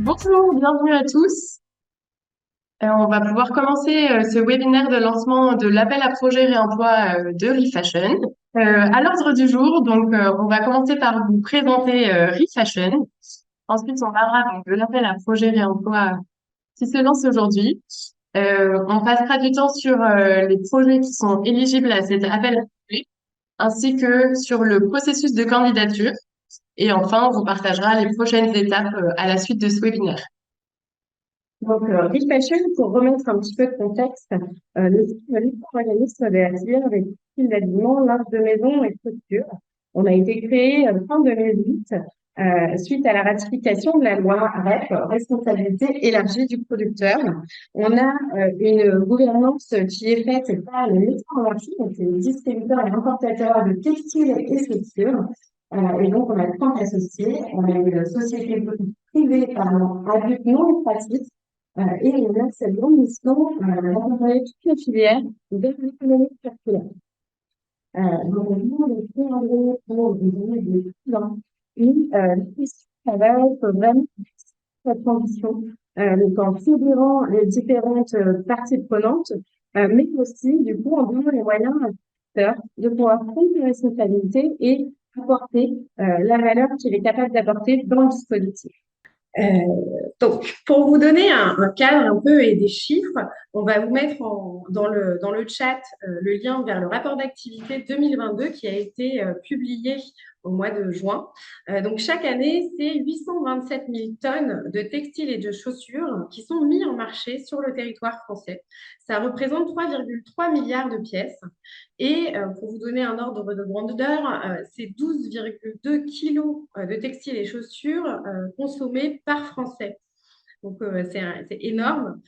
Bonjour, bienvenue à tous. On va pouvoir commencer ce webinaire de lancement de l'appel à projet réemploi de ReFashion. À l'ordre du jour, on va commencer par vous présenter ReFashion. Ensuite, on parlera donc de l'appel à projet réemploi qui se lance aujourd'hui. On passera du temps sur les projets qui sont éligibles à cet appel à projet, ainsi que sur le processus de candidature. Et enfin, on vous partagera les prochaines étapes à la suite de ce webinaire. Rich Passion, pour remettre un petit peu de contexte, le organisme de la filière avec style d'habillement, linge de maison et couture. On a été créé fin 2008 suite à la ratification de la loi REP, responsabilité élargie du producteur. On a une gouvernance qui est faite par les maisons marché, donc les distributeurs et importateurs de textiles et chaussures. Et donc, on a 30 associés. On a une société privée à but non lucratif et on a cette grande mission d'accompagner toute la filière vers l'économie circulaire. Donc, on demande de faire un gros pour des clients. Et la question, ça va être vraiment la transition, donc en fédérant les différentes parties prenantes, mais aussi, du coup, en donnant les moyens à l'acteur de pouvoir prendre des responsabilités et apporter la valeur qu'il est capable d'apporter dans le dispositif. Euh, donc, pour vous donner un cadre un peu et des chiffres, on va vous mettre dans le chat le lien vers le rapport d'activité 2022 qui a été publié au mois de juin. Donc, chaque année, c'est 827 000 tonnes de textiles et de chaussures qui sont mis en marché sur le territoire français. Ça représente 3,3 milliards de pièces. Et pour vous donner un ordre de grandeur, c'est 12,2 kilos de textiles et chaussures consommés par Français. Donc, c'est énorme.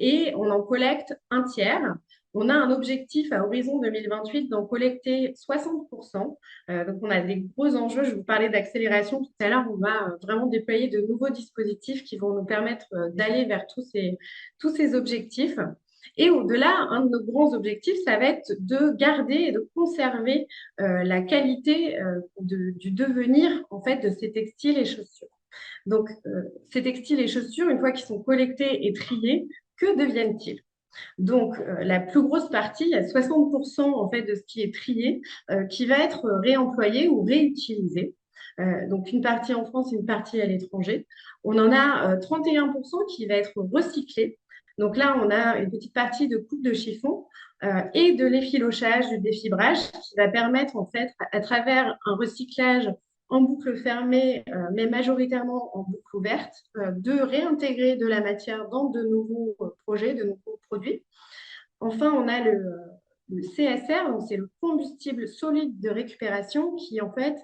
Et on en collecte un tiers. On a un objectif à horizon 2028 d'en collecter 60%. Donc, on a des gros enjeux. Je vous parlais d'accélération tout à l'heure. On va vraiment déployer de nouveaux dispositifs qui vont nous permettre d'aller vers tous ces objectifs. Et au-delà, un de nos grands objectifs, ça va être de garder et de conserver la qualité du devenir en fait, de ces textiles et chaussures. Donc, ces textiles et chaussures, une fois qu'ils sont collectés et triés, que deviennent-ils? Donc, la plus grosse partie, il y a 60% en fait de ce qui est trié qui va être réemployé ou réutilisé. Donc, une partie en France, une partie à l'étranger. On en a 31% qui va être recyclé. Donc là, on a une petite partie de coupe de chiffon et de l'effilochage, du défibrage qui va permettre en fait, à travers un recyclage en boucle fermée, mais majoritairement en boucle ouverte, de réintégrer de la matière dans de nouveaux projets, de nouveaux produits. Enfin, on a le CSR, donc c'est le combustible solide de récupération qui en fait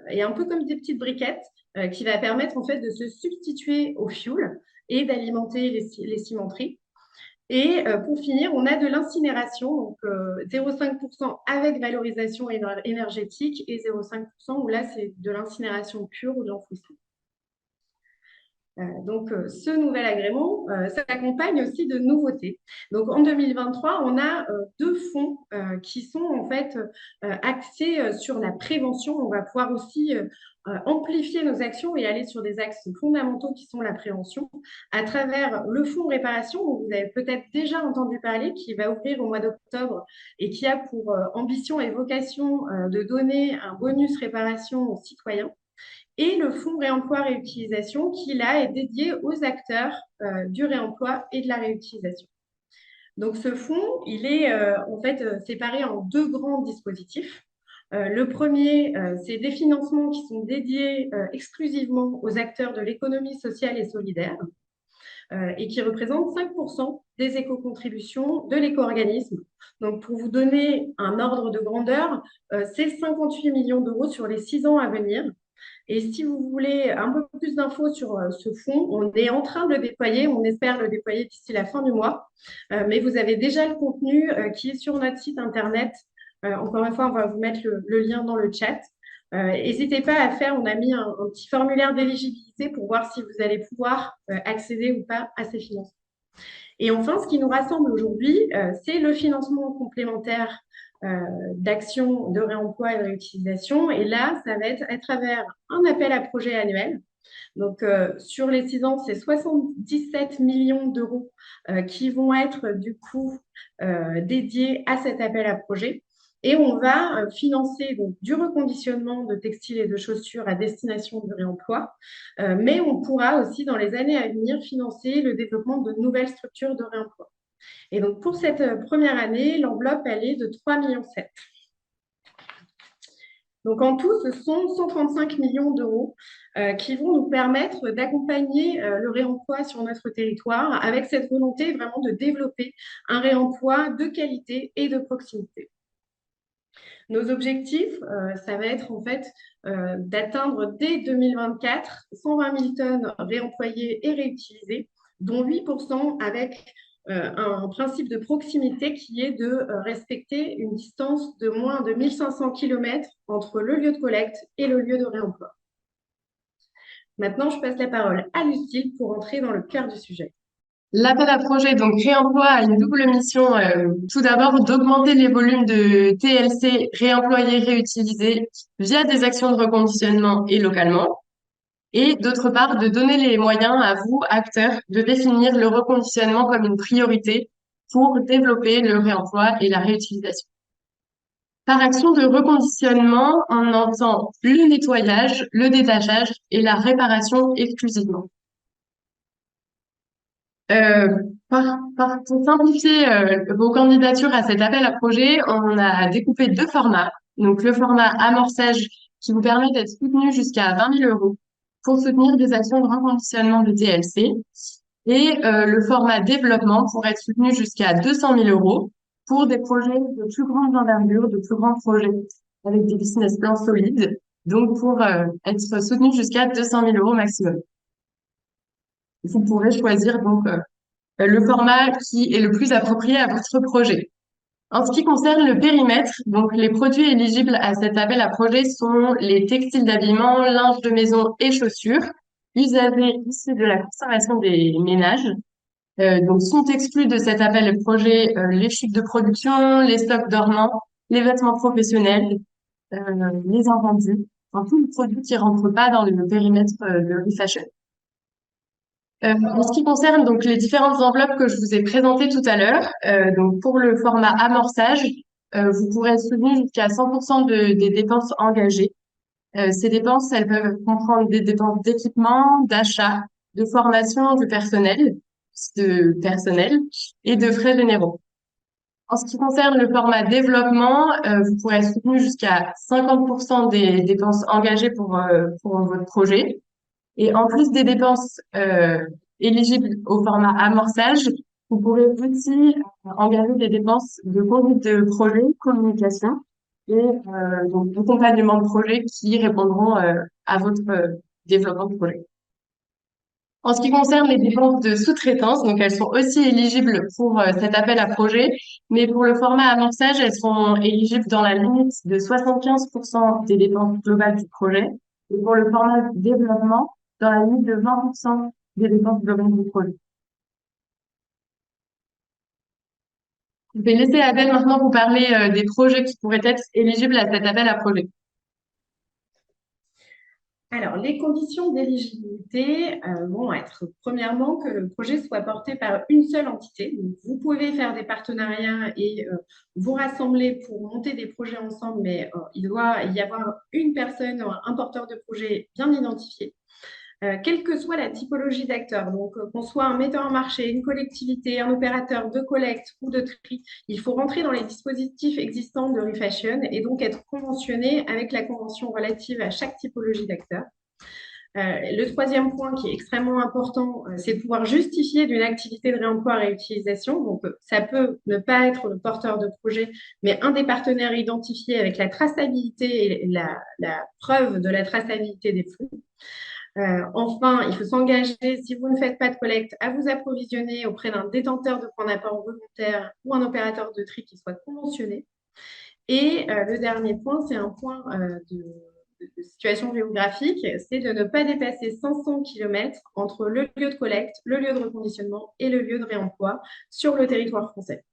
est un peu comme des petites briquettes qui va permettre en fait de se substituer au fioul et d'alimenter les cimenteries. Et pour finir, on a de l'incinération, donc 0,5% avec valorisation énergétique et 0,5% où là, c'est de l'incinération pure ou de l'enfouissement. Donc, ce nouvel agrément s'accompagne aussi de nouveautés. Donc, en 2023, on a deux fonds qui sont en fait axés sur la prévention. On va pouvoir aussi amplifier nos actions et aller sur des axes fondamentaux qui sont la prévention à travers le fonds réparation dont vous avez peut-être déjà entendu parler, qui va ouvrir au mois d'octobre et qui a pour ambition et vocation de donner un bonus réparation aux citoyens et le fonds réemploi-réutilisation qui, là, est dédié aux acteurs du réemploi et de la réutilisation. Donc, ce fonds, il est en fait séparé en deux grands dispositifs. Le premier, c'est des financements qui sont dédiés exclusivement aux acteurs de l'économie sociale et solidaire et qui représentent 5% des éco-contributions de l'éco-organisme. Donc, pour vous donner un ordre de grandeur, c'est 58 millions d'euros sur les 6 ans à venir. Et si vous voulez un peu plus d'infos sur ce fonds, on est en train de le déployer. On espère le déployer d'ici la fin du mois. Mais vous avez déjà le contenu qui est sur notre site internet. Encore une fois, on va vous mettre le lien dans le chat. N'hésitez pas à faire, on a mis un petit formulaire d'éligibilité pour voir si vous allez pouvoir accéder ou pas à ces financements. Et enfin, ce qui nous rassemble aujourd'hui, c'est le financement complémentaire d'actions de réemploi et de réutilisation. Et là, ça va être à travers un appel à projet annuel Donc, sur les 6 ans, c'est 77 millions d'euros qui vont être du coup dédiés à cet appel à projet. Et on va financer donc, du reconditionnement de textiles et de chaussures à destination du réemploi, mais on pourra aussi, dans les années à venir, financer le développement de nouvelles structures de réemploi. Et donc, pour cette première année, l'enveloppe, elle est de 3,7 millions. Donc, en tout, ce sont 135 millions d'euros qui vont nous permettre d'accompagner le réemploi sur notre territoire avec cette volonté vraiment de développer un réemploi de qualité et de proximité. Nos objectifs, ça va être en fait d'atteindre dès 2024 120 000 tonnes réemployées et réutilisées, dont 8% avec un principe de proximité qui est de respecter une distance de moins de 1500 km entre le lieu de collecte et le lieu de réemploi. Maintenant, je passe la parole à Lucille pour entrer dans le cœur du sujet. L'appel à projet, donc réemploi, a une double mission. Tout d'abord, d'augmenter les volumes de TLC réemployés, réutilisés via des actions de reconditionnement et localement. Et d'autre part, de donner les moyens à vous, acteurs, de définir le reconditionnement comme une priorité pour développer le réemploi et la réutilisation. Par action de reconditionnement, on entend le nettoyage, le détachage et la réparation exclusivement. Euh, pour simplifier vos candidatures à cet appel à projet, on a découpé deux formats. Donc, le format amorçage qui vous permet d'être soutenu jusqu'à 20 000 euros pour soutenir des actions de reconditionnement de TLC et le format développement pour être soutenu jusqu'à 200 000 euros pour des projets de plus grande envergure, de plus grands projets avec des business plans solides. Donc, pour être soutenu jusqu'à 200 000 euros maximum. Vous pourrez choisir donc le format qui est le plus approprié à votre projet. En ce qui concerne le périmètre, donc les produits éligibles à cet appel à projet sont les textiles d'habillement, linge de maison et chaussures, usagés issus de la consommation des ménages. Donc sont exclus de cet appel à projet les chutes de production, les stocks dormants, les vêtements professionnels, les invendus, enfin tous les produits qui rentrent pas dans le périmètre de ReFashion. En ce qui concerne donc les différentes enveloppes que je vous ai présentées tout à l'heure, donc pour le format amorçage, vous pourrez être soutenu jusqu'à 100% des dépenses engagées. Ces dépenses, elles peuvent comprendre des dépenses d'équipement, d'achat, de formation du personnel, et de frais généraux. En ce qui concerne le format développement, vous pourrez être soutenu jusqu'à 50% des dépenses engagées pour votre projet. Et en plus des dépenses éligibles au format amorçage, vous pourrez aussi engager des dépenses de conduite de projet, communication et donc d'accompagnement de projet qui répondront à votre développement de projet. En ce qui concerne les dépenses de sous-traitance, donc elles sont aussi éligibles pour cet appel à projet, mais pour le format amorçage, elles sont éligibles dans la limite de 75% des dépenses globales du projet, et pour le format développement, dans la limite de 20% des dépenses globales du projet. Je vais laisser Adèle maintenant vous parler des projets qui pourraient être éligibles à cet appel à projet. Alors, les conditions d'éligibilité vont être, premièrement, que le projet soit porté par une seule entité. Donc, vous pouvez faire des partenariats et vous rassembler pour monter des projets ensemble, mais il doit y avoir une personne, un porteur de projet bien identifié. Quelle que soit la typologie d'acteurs, donc qu'on soit un metteur en marché, une collectivité, un opérateur de collecte ou de tri, il faut rentrer dans les dispositifs existants de ReFashion et donc être conventionné avec la convention relative à chaque typologie d'acteurs. Le troisième point qui est extrêmement important, c'est de pouvoir justifier d'une activité de réemploi-réutilisation. Donc, ça peut ne pas être le porteur de projet, mais un des partenaires identifiés avec la traçabilité et la preuve de la traçabilité des flux. Enfin, il faut s'engager, si vous ne faites pas de collecte, à vous approvisionner auprès d'un détenteur de points d'apport volontaire ou un opérateur de tri qui soit conventionné. Et le dernier point, c'est un point de situation géographique, c'est de ne pas dépasser 500 km entre le lieu de collecte, le lieu de reconditionnement et le lieu de réemploi sur le territoire français.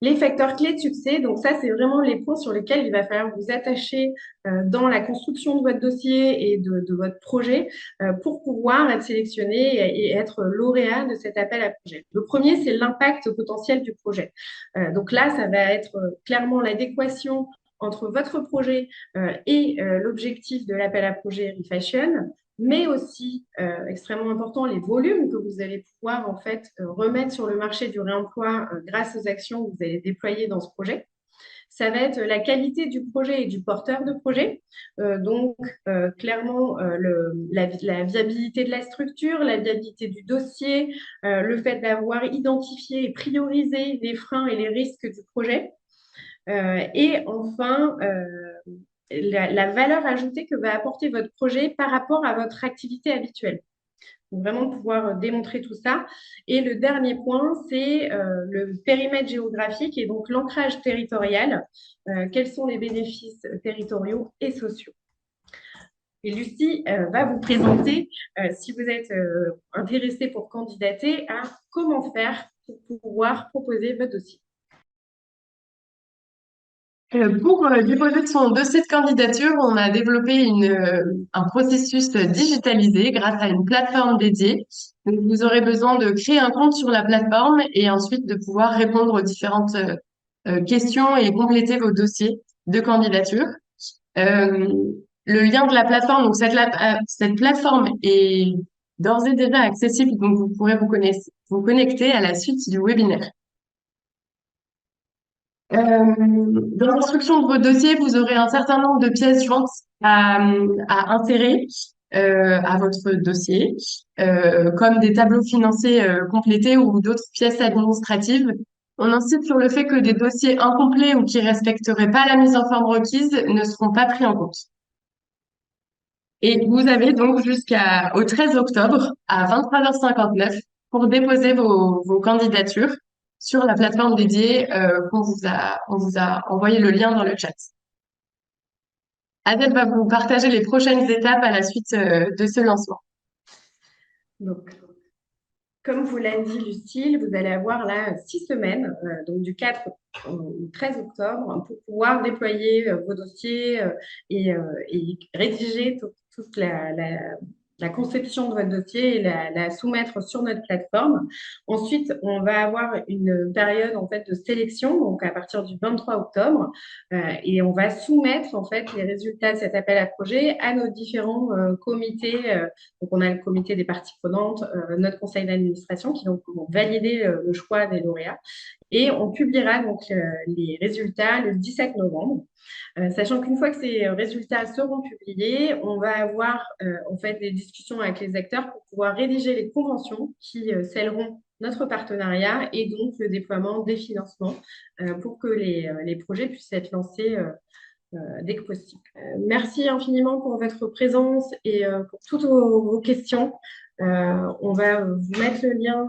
Les facteurs clés de succès, donc ça, c'est vraiment les points sur lesquels il va falloir vous attacher dans la construction de votre dossier et de votre projet pour pouvoir être sélectionné et être lauréat de cet appel à projet. Le premier, c'est l'impact potentiel du projet. Donc là, ça va être clairement l'adéquation entre votre projet et l'objectif de l'appel à projet Refashion, mais aussi, extrêmement important, les volumes que vous allez pouvoir en fait remettre sur le marché du réemploi grâce aux actions que vous allez déployer dans ce projet. Ça va être la qualité du projet et du porteur de projet. Donc, clairement, la viabilité de la structure, la viabilité du dossier, le fait d'avoir identifié et priorisé les freins et les risques du projet. Et enfin, la valeur ajoutée que va apporter votre projet par rapport à votre activité habituelle. Donc, vraiment pouvoir démontrer tout ça. Et le dernier point, c'est le périmètre géographique et donc l'ancrage territorial. Quels sont les bénéfices territoriaux et sociaux? Et Lucie va vous présenter, si vous êtes intéressé pour candidater, à comment faire pour pouvoir proposer votre dossier. Pour déposer son dossier de candidature, on a développé un processus digitalisé grâce à une plateforme dédiée. Donc, vous aurez besoin de créer un compte sur la plateforme et ensuite de pouvoir répondre aux différentes questions et compléter vos dossiers de candidature. Euh, le lien de la plateforme, donc cette plateforme est d'ores et déjà accessible, donc vous pourrez vous connecter à la suite du webinaire. Dans l'instruction de vos dossiers, vous aurez un certain nombre de pièces jointes à insérer à votre dossier, comme des tableaux financiers complétés ou d'autres pièces administratives. On insiste sur le fait que des dossiers incomplets ou qui respecteraient pas la mise en forme requise ne seront pas pris en compte. Et vous avez donc jusqu'au 13 octobre à 23h59 pour déposer vos candidatures sur la plateforme dédiée on vous a envoyé le lien dans le chat. Adèle va vous partager les prochaines étapes à la suite de ce lancement. Donc, comme vous l'a dit Lucille, vous allez avoir là 6 semaines, donc du 4 au 13 octobre, pour pouvoir déployer vos dossiers et rédiger toute la conception de votre dossier et la soumettre sur notre plateforme. Ensuite, on va avoir une période en fait de sélection, donc à partir du 23 octobre, et on va soumettre en fait les résultats de cet appel à projet à nos différents comités. Donc, on a le comité des parties prenantes, notre conseil d'administration qui donc vont valider le choix des lauréats. Et on publiera donc les résultats le 17 novembre. Sachant qu'une fois que ces résultats seront publiés, on va avoir en fait des discussions avec les acteurs pour pouvoir rédiger les conventions qui scelleront notre partenariat et donc le déploiement des financements pour que les projets puissent être lancés dès que possible. Merci infiniment pour votre présence et pour toutes vos questions. On va vous mettre le lien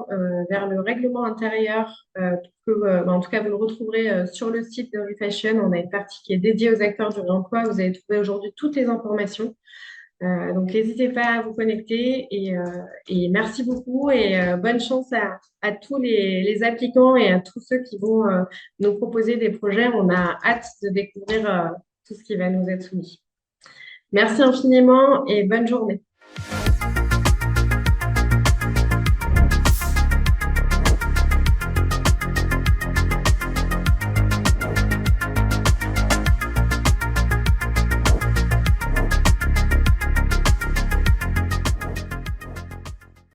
vers le règlement intérieur, en tout cas vous le retrouverez sur le site de Refashion. On a une partie qui est dédiée aux acteurs du réemploi. Vous allez trouver aujourd'hui toutes les informations. Donc n'hésitez pas à vous connecter et merci beaucoup et bonne chance à tous les applicants et à tous ceux qui vont nous proposer des projets. On a hâte de découvrir tout ce qui va nous être soumis. Merci infiniment et bonne journée.